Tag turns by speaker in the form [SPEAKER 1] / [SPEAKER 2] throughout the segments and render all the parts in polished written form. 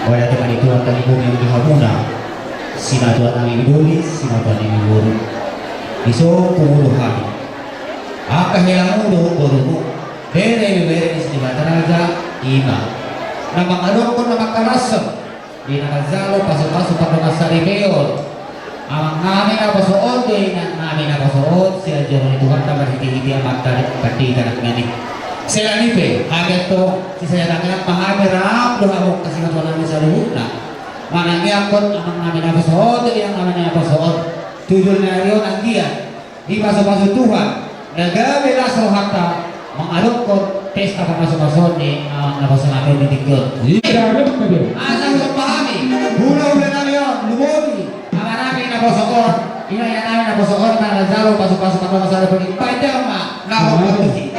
[SPEAKER 1] Wala teman itu akan ibu yang dihamuna. Sinatuan ang ibulis, sinatuan ang iburu. Iso puro hari. Akahilang ulo puro. Bere is di mataraga ima. Na mangalon ko na makarasam. Di nakazalo pasok-pasok pa mga sarimeyon. Ang namin na pasuod ay namin na pasuod siya dyan Tuhan na marhiti-hiti ang magkatikan at ngani. Sila nipe, agad to si saya namin at mahamirap luhamok kasi natuwa namin sa luhut na. Manangyakot ang namin na pasuod ay ang namin na pasuod. Tudol na yun ang diyan. Di pasok-pasok Tuhan. Nagabila sa hata mangalok ko pesta pa pasok-pasok ni ang napasok namin ni Dikot. Asa ko sa pahami, hula-hula namin yun, lumodi. Ang namin na pasokon, inaya namin na pasokon na Lazaro pasok-pasok ako na sa Republik. Pajama, nakapagpusi.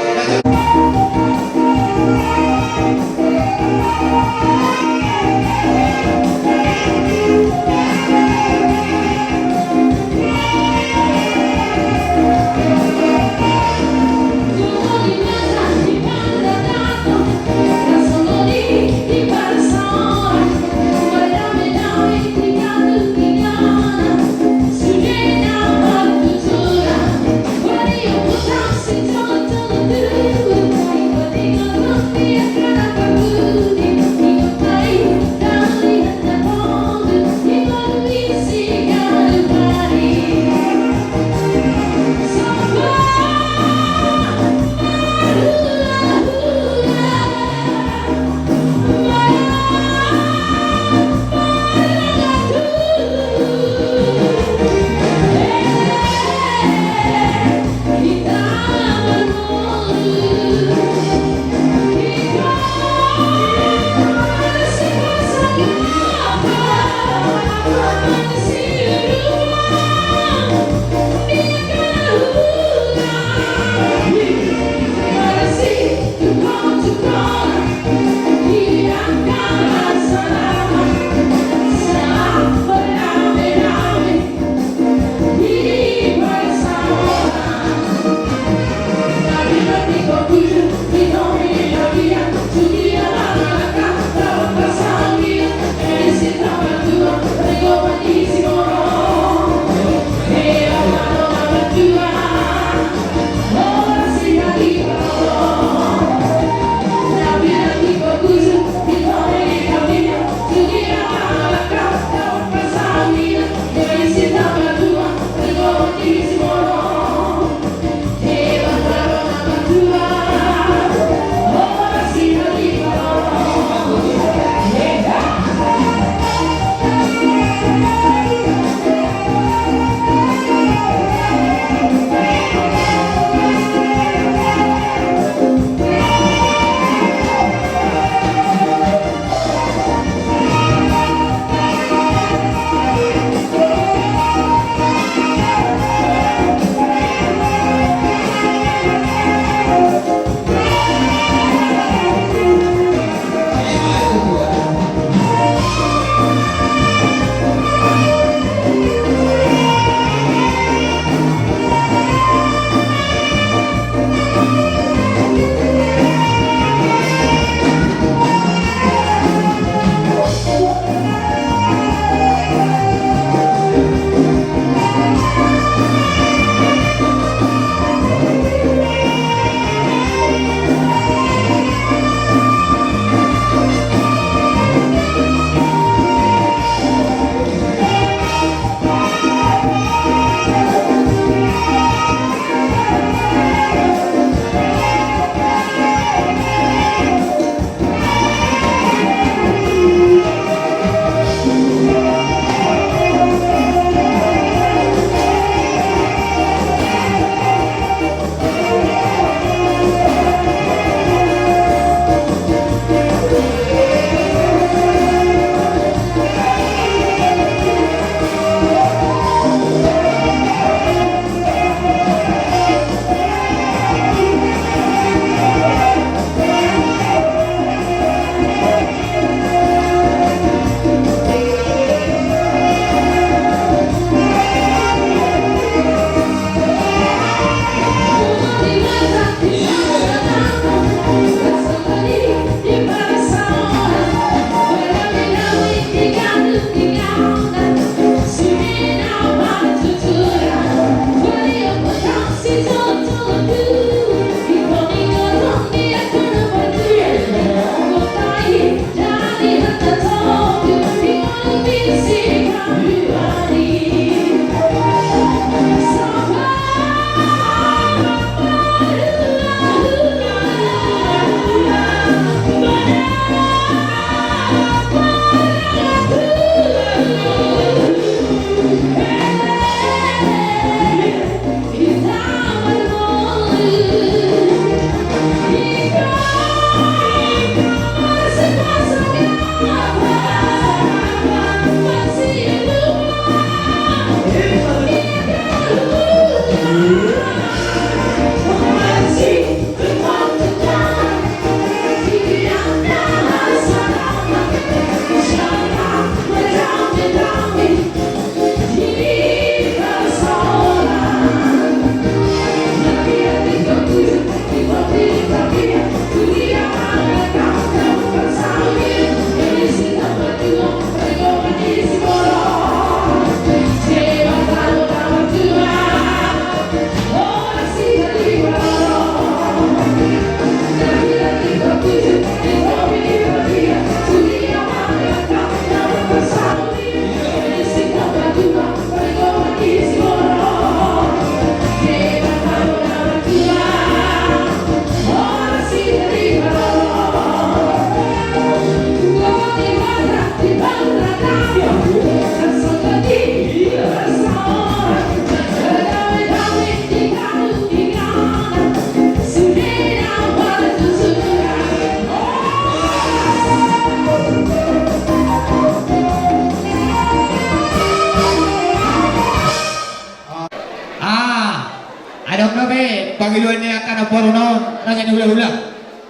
[SPEAKER 1] marunong nasa hula-hula.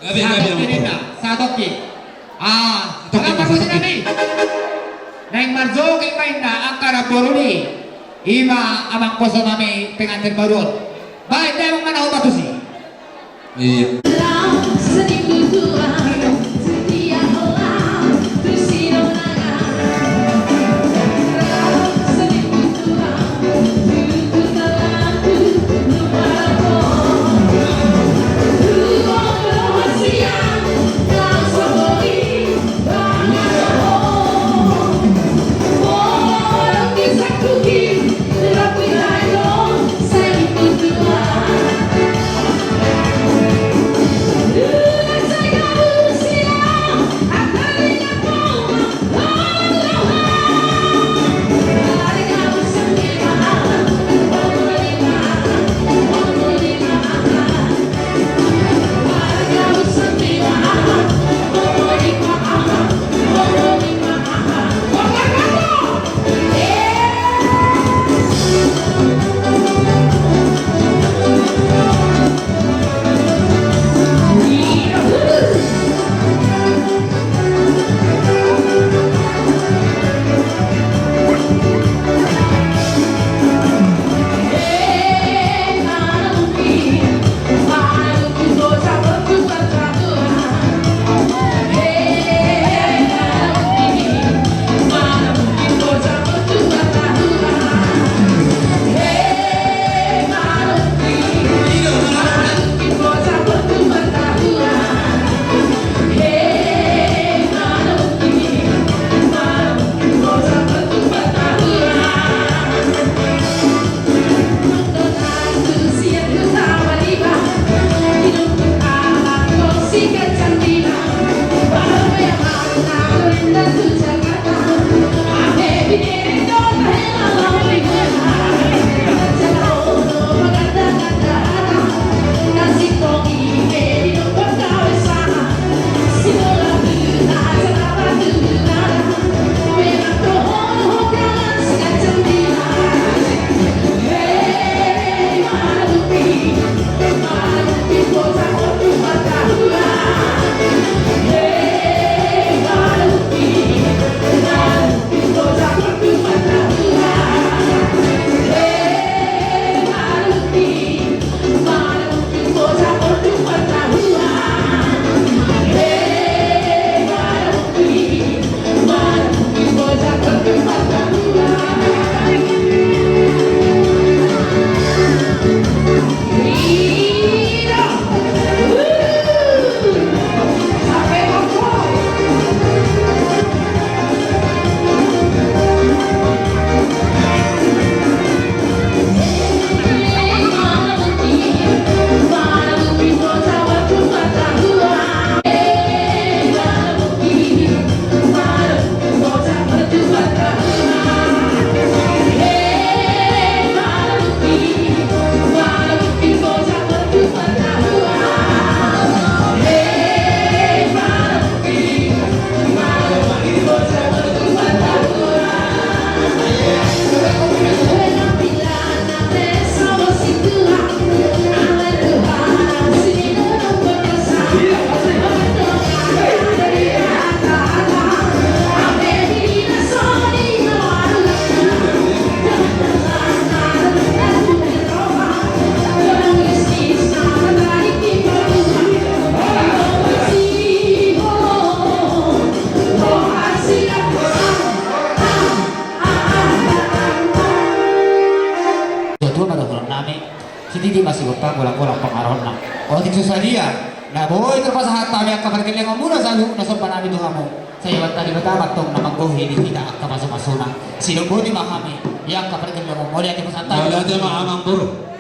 [SPEAKER 2] Gabi
[SPEAKER 1] Sa
[SPEAKER 2] ang
[SPEAKER 1] toki
[SPEAKER 2] mga
[SPEAKER 1] na, sa toki.
[SPEAKER 2] Toki
[SPEAKER 1] Alam
[SPEAKER 2] ba
[SPEAKER 1] mo
[SPEAKER 2] sa
[SPEAKER 1] si Nabi? Nang marzoki main na ang karapuruni. Ima amang koso nami pengantin marun. Baik dia mong manaw batusi.
[SPEAKER 2] Iya.
[SPEAKER 1] Hindi masih utang walang pengaruh na. O tikso sa dia, na boy terpasahat kami ang kapargil yang muna sa luho na sa panami doha mo. Sa iwan tali batamat tong namanggohi di kita ang kamasok-masuna. Sinubodi makami, yang kapargil yang mo muli at ipasantay.
[SPEAKER 2] Wala dia maamang bro.